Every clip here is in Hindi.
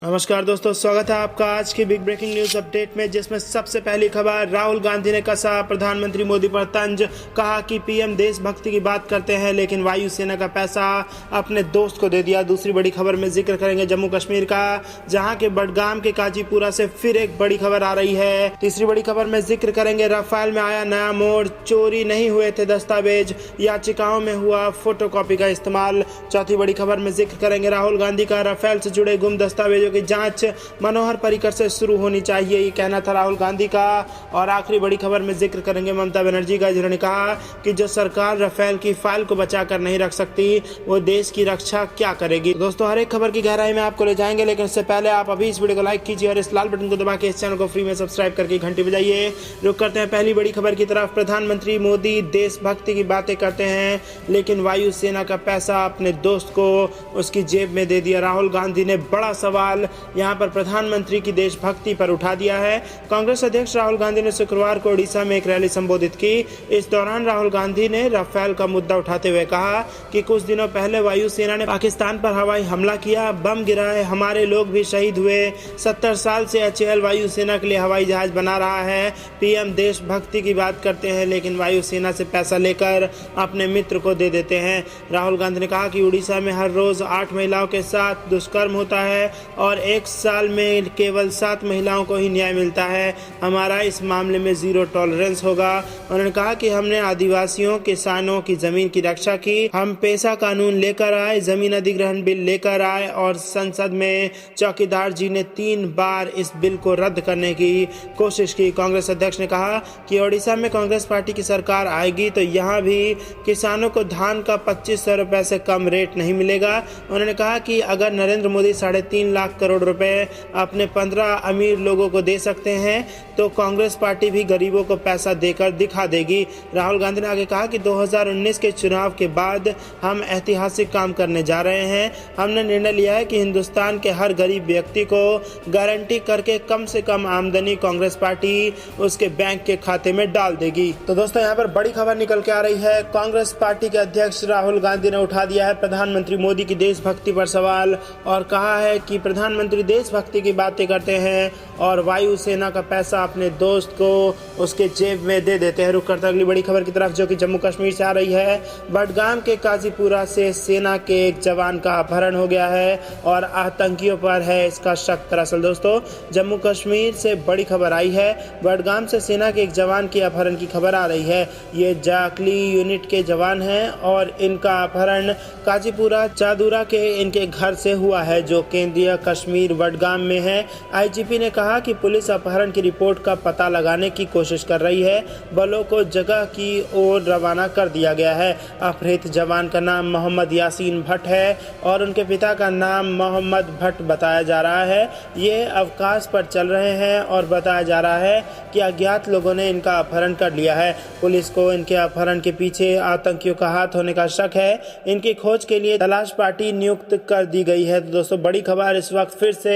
नमस्कार दोस्तों, स्वागत है आपका आज की बिग ब्रेकिंग न्यूज अपडेट में, जिसमें सबसे पहली खबर राहुल गांधी ने कसा प्रधानमंत्री मोदी पर तंज। कहा कि पीएम देशभक्ति की बात करते हैं लेकिन वायुसेना का पैसा अपने दोस्त को दे दिया। दूसरी बड़ी खबर में जिक्र करेंगे जम्मू कश्मीर का, जहां के बडगाम के काजीपुरा से फिर एक बड़ी खबर आ रही है। तीसरी बड़ी खबर में जिक्र करेंगे राफेल में आया नया मोड़, चोरी नहीं हुए थे दस्तावेज, याचिकाओं में हुआ फोटोकॉपी का इस्तेमाल। चौथी बड़ी खबर में जिक्र करेंगे राहुल गांधी का, राफेल से जुड़े गुम दस्तावेजों की जांच मनोहर पर्रिकर से शुरू होनी चाहिए, ये कहना था राहुल गांधी का। और आखिरी बड़ी खबर में जिक्र करेंगे ममता बनर्जी का, जिन्होंने कहा कि जो सरकार राफेल की फाइल को बचाकर नहीं रख सकती वो देश की रक्षा क्या करेगी। दोस्तों, हर एक खबर की गहराई में आपको ले जाएंगे, लेकिन उससे पहले आप अभी इस वीडियो को लाइक कीजिए और इस लाल बटन को दबा के इस चैनल को फ्री में सब्सक्राइब करके घंटी बजाइए। रुक करते हैं पहली बड़ी खबर की तरफ। प्रधानमंत्री मोदी देशभक्ति की बातें करते हैं लेकिन वायुसेना का पैसा अपने दोस्त को उसकी जेब में दे दिया। राहुल गांधी ने बड़ा सवाल यहां पर प्रधानमंत्री की देशभक्ति पर उठा दिया है। कांग्रेस अध्यक्ष राहुल गांधी ने शुक्रवार को ओडिशा में एक रैली संबोधित की। इस दौरान राहुल गांधी ने राफेल का मुद्दा उठाते हुए कहा कि कुछ दिनों पहले वायुसेना ने पाकिस्तान पर हवाई हमला किया, बम गिराए, हमारे लोग भी शहीद हुए। 70 साल से एचएएल वायुसेना के लिए हवाई जहाज बना रहा है। पीएम देशभक्ति की बात करते हैं लेकिन वायुसेना से पैसा लेकर अपने मित्र को दे देते हैं। राहुल गांधी ने कहा कि उड़ीसा में हर रोज 8 महिलाओं के साथ दुष्कर्म होता है और एक साल में केवल 7 महिलाओं को ही न्याय मिलता है। हमारा इस मामले में जीरो टॉलरेंस होगा। उन्होंने कहा कि हमने आदिवासियों किसानों की जमीन की रक्षा की, हम पेशा कानून लेकर आए, जमीन अधिग्रहण बिल लेकर आए और संसद में चौकीदार जी ने 3 बार इस बिल को रद्द करने की कोशिश की। कांग्रेस अध्यक्ष ने कहा कि ओडिशा में कांग्रेस पार्टी की सरकार आएगी तो यहाँ भी किसानों को धान का 2500 रुपए से कम रेट नहीं मिलेगा। उन्होंने कहा कि अगर नरेंद्र मोदी 3.5 लाख करोड़ रुपए अपने 15 अमीर लोगों को दे सकते हैं तो कांग्रेस पार्टी भी गरीबों को पैसा देकर दिखा देगी। राहुल गांधी ने आगे कहा कि 2019 के चुनाव के बाद हम ऐतिहासिक काम करने जा रहे हैं। हमने निर्णय लिया है कि हिंदुस्तान के हर गरीब व्यक्ति को गारंटी करके कम से कम आमदनी कांग्रेस पार्टी उसके बैंक के खाते में डाल देगी। तो दोस्तों, यहाँ पर बड़ी खबर निकल के आ रही है। कांग्रेस पार्टी के अध्यक्ष राहुल गांधी ने उठा दिया है प्रधानमंत्री मोदी की देशभक्ति पर सवाल और कहा है कि प्रधानमंत्री देशभक्ति की बातें करते हैं और वायुसेना का पैसा अपने दोस्त को उसके जेब में दे देते हैं। रुक करते अगली बड़ी खबर की तरफ, जो कि जम्मू कश्मीर से आ रही है। बडगाम के काजीपुरा से सेना के एक जवान का अपहरण हो गया है और आतंकियों पर है इसका शक। दरअसल दोस्तों, जम्मू कश्मीर से बड़ी खबर आई है। बडगाम से सेना के एक जवान की अपहरण की खबर आ रही है। ये जाकली यूनिट के जवान हैं और इनका अपहरण काजीपुरा चादुरा के इनके घर से हुआ है, जो केंद्रीय कश्मीर बडगाम में है। आईजीपी ने कहा कि पुलिस अपहरण की रिपोर्ट का पता लगाने की कोशिश कर रही है। बलों को जगह की ओर रवाना कर दिया गया है। अपहृत जवान का नाम मोहम्मद यासीन भट्ट है और उनके पिता का नाम मोहम्मद भट्ट बताया जा रहा है। ये अवकाश पर चल रहे हैं और बताया जा रहा है कि अज्ञात लोगों ने इनका अपहरण कर लिया है। पुलिस को इनके अपहरण के पीछे आतंकियों का हाथ होने का शक है। इनकी खोज के लिए तलाश पार्टी नियुक्त कर दी गई है। तो दोस्तों, बड़ी खबर इस वक्त फिर से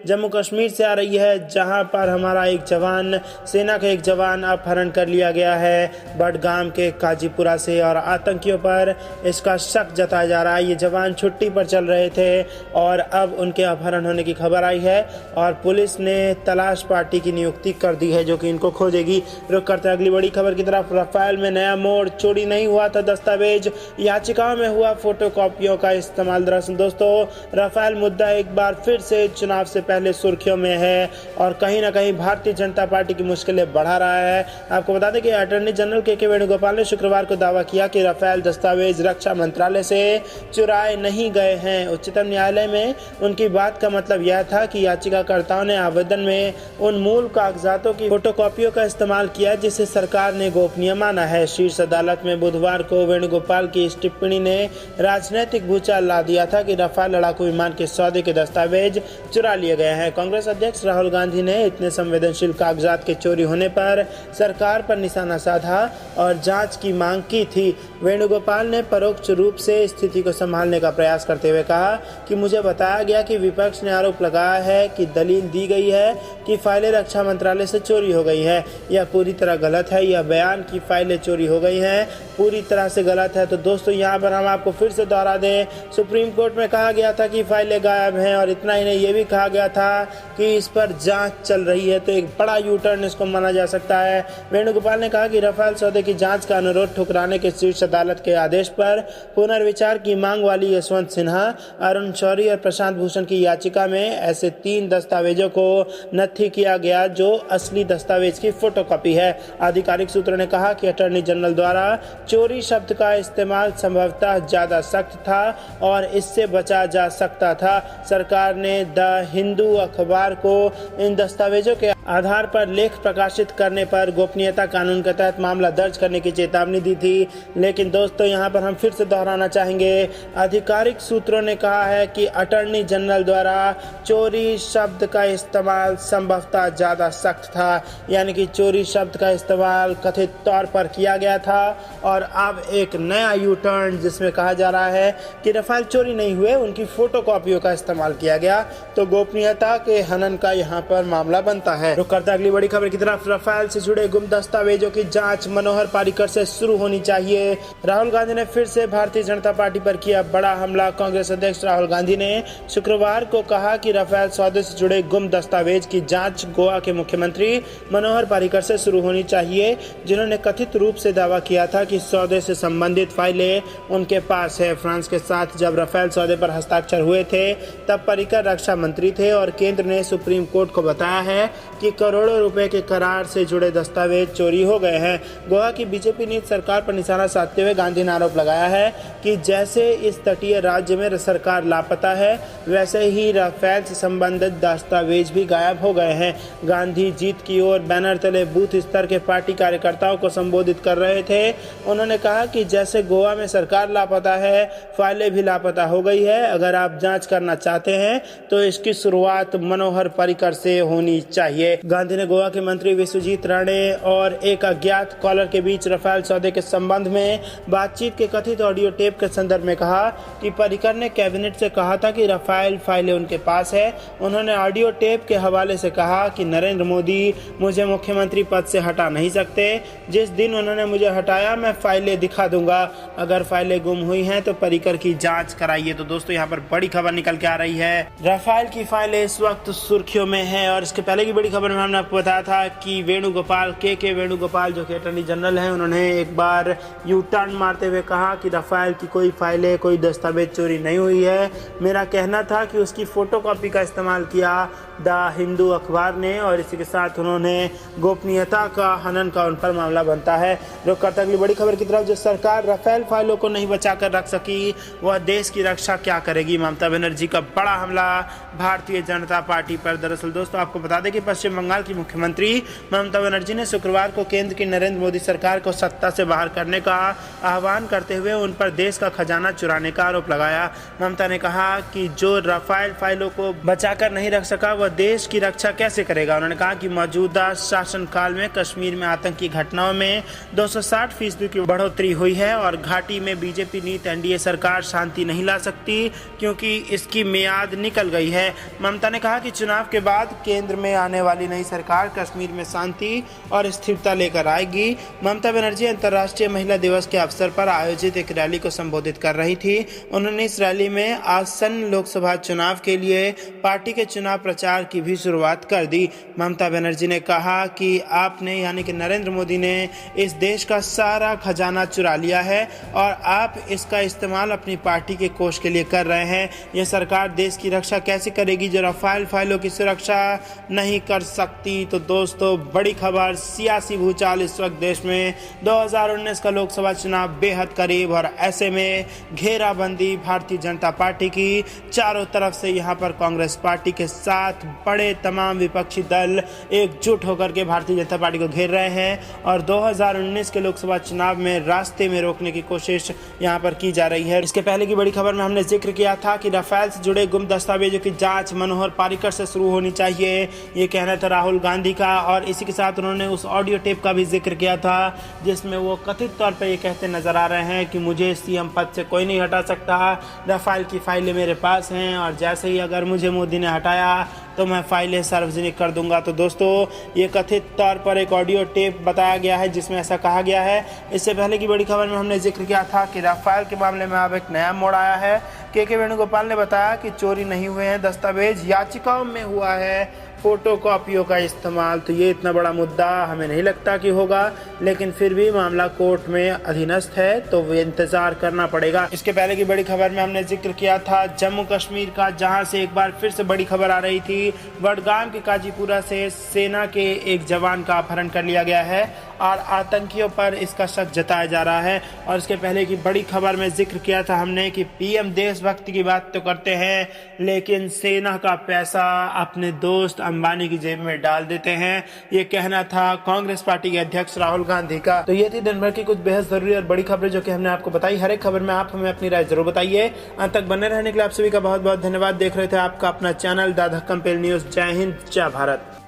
जम्मू कश्मीर से आ रही है, जहां पर हमारा एक जवान, सेना का एक जवान अपहरण कर लिया गया है बडगाम के काजीपुरा से और आतंकियों पर इसका शक जताया जा रहा है। ये जवान छुट्टी पर चल रहे थे और अब उनके अपहरण होने की खबर आई है और पुलिस ने तलाश पार्टी की नियुक्ति कर दी है जो कि इनको खोजेगी। रुक करते अगली बड़ी खबर की तरफ। राफेल में नया मोड़, चोरी नहीं हुआ था दस्तावेज, याचिकाओं में हुआ फोटोकॉपियों का इस्तेमाल। दरअसल दोस्तों, राफेल मुद्दा एक बार फिर से चुनाव से पहले सुर्खियों में है और कहीं ना कहीं भारतीय जनता पार्टी की मुश्किलें बढ़ा रहा है। आपको बता दें कि अटॉर्नी जनरल के वेणुगोपाल ने शुक्रवार को दावा किया कि राफेल दस्तावेज रक्षा मंत्रालय से चुराए नहीं गए हैं। उच्चतम न्यायालय में उनकी बात का मतलब यह था कि याचिकाकर्ताओं ने आवेदन में उन मूल कागजातों की फोटोकॉपियों का इस्तेमाल किया जिसे सरकार ने गोपनीय माना है। शीर्ष अदालत में बुधवार को वेणुगोपाल की इस टिप्पणी ने राजनीतिक भूचाल ला दिया था कि राफेल लड़ाकू विमान के सौदे के दस्तावेज चुरा लिए गए हैं। कांग्रेस अध्यक्ष राहुल गांधी ने इतने संवेदनशील कागजात के चोरी होने पर सरकार पर निशाना साधा और जांच की मांग की थी। वेणुगोपाल ने परोक्ष रूप से स्थिति को संभालने का प्रयास करते हुए कहा कि मुझे बताया गया कि विपक्ष ने आरोप लगाया है कि दलील दी गई है कि फाइलें रक्षा मंत्रालय से चोरी हो गई है। यह पूरी तरह गलत है। यह बयान की फाइलें चोरी हो गई हैं पूरी तरह से गलत है। तो दोस्तों यहाँ पर हम आपको फिर से दोहरा दें, सुप्रीम कोर्ट में कहा गया था कि फाइलें गायब हैं, और इतना ही नहीं, ये भी कहा गया था कि इस पर जांच चल रही है। तो एक बड़ा यू टर्न इसको माना जा सकता है। वेणुगोपाल ने कहा कि राफेल सौदे की जांच का अनुरोध ठुकराने के शीर्ष अदालत के आदेश पर पुनर्विचार की मांग वाली यशवंत सिन्हा, अरुण शौरी और प्रशांत भूषण की याचिका में ऐसे 3 दस्तावेजों को नथी किया गया जो असली दस्तावेज की फोटोकॉपी है। आधिकारिक सूत्रों ने कहा कि अटॉर्नी जनरल द्वारा चोरी शब्द का इस्तेमाल संभवतः ज्यादा सख्त था और इससे बचा जा सकता था। सरकार ने द हिंदू अखबार को इन दस्तावेजों के आधार पर लेख प्रकाशित करने पर गोपनीयता कानून के तहत मामला दर्ज करने की चेतावनी दी थी। लेकिन दोस्तों यहाँ पर हम फिर से दोहराना चाहेंगे, आधिकारिक सूत्रों ने कहा है कि अटॉर्नी जनरल द्वारा चोरी शब्द का इस्तेमाल संभवतः ज्यादा सख्त था, यानी कि चोरी शब्द का इस्तेमाल कथित तौर पर किया गया था। और अब एक नया यू टर्न जिसमें कहा जा रहा है कि राफेल चोरी नहीं हुए, उनकी फोटोकॉपियों का इस्तेमाल किया गया। तो गोपनीयता के हनन का यहाँ पर मामला बनता है। रुक करते अगली बड़ी खबर की तरफ। राफेल से जुड़े गुम दस्तावेजों की जांच मनोहर पर्रिकर से शुरू होनी चाहिए। राहुल गांधी ने फिर से भारतीय जनता पार्टी पर किया बड़ा हमला। कांग्रेस अध्यक्ष राहुल गांधी ने शुक्रवार को कहा कि राफेल सौदे से जुड़े गुम दस्तावेज की जांच गोवा के मुख्यमंत्री मनोहर पर्रिकर से शुरू होनी चाहिए, जिन्होंने कथित रूप से दावा किया था कि सौदे से संबंधित फाइलें उनके पास है। फ्रांस के साथ जब राफेल सौदे पर हस्ताक्षर हुए थे तब पर्रिकर रक्षा मंत्री थे और केंद्र ने सुप्रीम कोर्ट को बताया है कि करोड़ों रुपए के करार से जुड़े दस्तावेज चोरी हो गए हैं। गोवा की बीजेपी नीति सरकार पर निशाना साधते हुए गांधी ने आरोप लगाया है कि जैसे इस तटीय राज्य में सरकार लापता है, वैसे ही राफेल से संबंधित दस्तावेज भी गायब हो गए हैं। गांधी जीत की ओर बैनर तले बूथ स्तर के पार्टी कार्यकर्ताओं को संबोधित कर रहे थे। उन्होंने कहा कि जैसे गोवा में सरकार लापता है, फाइलें भी लापता हो गई है। अगर आप जांच करना चाहते हैं तो इसकी शुरुआत मनोहर पर्रिकर से होनी चाहिए। गांधी ने गोवा के मंत्री विश्वजीत राणे और एक अज्ञात कॉलर के बीच राफेल सौदे के संबंध में बातचीत के कथित ऑडियो टेप के संदर्भ में कहा कि पर्रिकर ने कैबिनेट से कहा था कि राफेल फाइलें उनके पास है। उन्होंने ऑडियो टेप के हवाले से कहा कि नरेंद्र मोदी मुझे मुख्यमंत्री पद से हटा नहीं सकते। जिस दिन उन्होंने मुझे हटाया मैं फाइलें दिखा दूंगा। अगर फाइलें गुम हुई हैं तो पर्रिकर की जांच कराइए। तो दोस्तों यहाँ पर बड़ी खबर निकल के आ रही है, राफेल की फाइलें इस वक्त सुर्खियों में है। और इसके पहले की बड़ी खबर में हमने आपको बताया था कि वेणुगोपाल के वेणुगोपाल जो कि अटॉर्नी जनरल हैं, उन्होंने एक बार यू टर्न मारते हुए कहा कि राफेल की कोई फाइलें, कोई दस्तावेज चोरी नहीं हुई है। मेरा कहना था कि उसकी फोटोकॉपी का इस्तेमाल किया द हिंदू अखबार ने, और इसी के साथ उन्होंने गोपनीयता का हनन का उन पर मामला बनता है। रुक करते अगली बड़ी खबर की तरफ। जो सरकार राफेल फाइलों को नहीं बचा कर रख सकी, वह देश की रक्षा क्या करेगी? ममता बनर्जी का बड़ा हमला भारतीय जनता पार्टी पर। दरअसल दोस्तों आपको बता दें कि पश्चिम बंगाल की मुख्यमंत्री ममता बनर्जी ने शुक्रवार को केंद्र की नरेंद्र मोदी सरकार को सत्ता से बाहर करने का आह्वान करते हुए उन पर देश का खजाना चुराने का आरोप लगाया। ममता ने कहा कि जो राफेल फाइलों को बचाकर नहीं रख सका वह देश की रक्षा कैसे करेगा। उन्होंने कहा कि मौजूदा शासनकाल में कश्मीर में आतंकी घटनाओं में 260% की बढ़ोतरी हुई है और घाटी में बीजेपी नीति एनडीए सरकार शांति नहीं ला सकती क्योंकि इसकी मियाद निकल गई है। ममता ने कहा कि चुनाव के बाद केंद्र में आने वाली नई सरकार कश्मीर में शांति और स्थिरता लेकर आएगी। ममता बनर्जी अंतर्राष्ट्रीय महिला दिवस के अवसर पर आयोजित एक रैली को संबोधित कर रही थी। उन्होंने इस रैली में आसन्न लोकसभा चुनाव के लिए पार्टी के चुनाव प्रचार की भी शुरुआत कर दी। ममता बनर्जी ने कहा कि आपने यानी कि नरेंद्र मोदी ने इस देश का सारा खजाना चुरा लिया है और आप इसका इस्तेमाल अपनी पार्टी के कोष के लिए कर रहे हैं। यह सरकार देश की रक्षा कैसे करेगी जो राफेल फाइलों की सुरक्षा नहीं कर सकती? तो दोस्तों बड़ी खबर, सियासी भूचाल इस वक्त देश में। 2019 का लोकसभा चुनाव बेहद करीब और ऐसे में घेराबंदी भारतीय जनता पार्टी की चारों तरफ से। यहाँ पर कांग्रेस पार्टी के साथ बड़े तमाम विपक्षी दल एकजुट होकर के भारतीय जनता पार्टी को घेर रहे हैं और 2019 के लोकसभा चुनाव में रास्ते में रोकने की कोशिश यहाँ पर की जा रही है। इसके पहले की बड़ी खबर में हमने जिक्र किया था कि राफेल से जुड़े गुम दस्तावेजों की जांच मनोहर पर्रिकर से शुरू होनी चाहिए, ये कहना था राहुल गांधी का। और इसी के साथ उन्होंने उस ऑडियो टेप का भी जिक्र किया था जिसमें वो कथित तौर पर ये कहते नजर आ रहे हैं कि मुझे सीएम पद से कोई नहीं हटा सकता, राफेल की फाइलें मेरे पास हैं और जैसे ही अगर मुझे मोदी ने हटाया तो मैं फाइलें सार्वजनिक कर दूंगा। तो दोस्तों ये कथित तौर पर एक ऑडियो टेप बताया गया है जिसमें ऐसा कहा गया है। इससे पहले की बड़ी खबर में हमने जिक्र किया था कि राफेल के मामले में अब एक नया मोड़ आया है। के वेणुगोपाल ने बताया कि चोरी नहीं हुए हैं दस्तावेज, याचिकाओं में हुआ है फोटो कॉपियों का इस्तेमाल। तो ये इतना बड़ा मुद्दा हमें नहीं लगता कि होगा, लेकिन फिर भी मामला कोर्ट में अधीनस्थ है तो वो इंतजार करना पड़ेगा। इसके पहले की बड़ी खबर में हमने जिक्र किया था जम्मू कश्मीर का, जहां से एक बार फिर से बड़ी खबर आ रही थी। वडगाम के काजीपुरा से सेना के एक जवान का अपहरण कर लिया गया है और आतंकियों पर इसका शक जताया जा रहा है। और इसके पहले की बड़ी खबर में जिक्र किया था हमने कि पीएम देशभक्ति की बात तो करते हैं लेकिन सेना का पैसा अपने दोस्त अंबानी की जेब में डाल देते हैं। ये कहना था कांग्रेस पार्टी के अध्यक्ष राहुल गांधी का। तो ये थी दिन भर की कुछ बेहद जरूरी और बड़ी खबरें जो कि हमने आपको बताई। हर एक खबर में आप हमें अपनी राय जरूर बताइए। अंत तक बने रहने के लिए आप सभी का बहुत बहुत धन्यवाद। देख रहे थे आपका अपना चैनल द धक्कम पेल न्यूज। जय हिंद, जय भारत।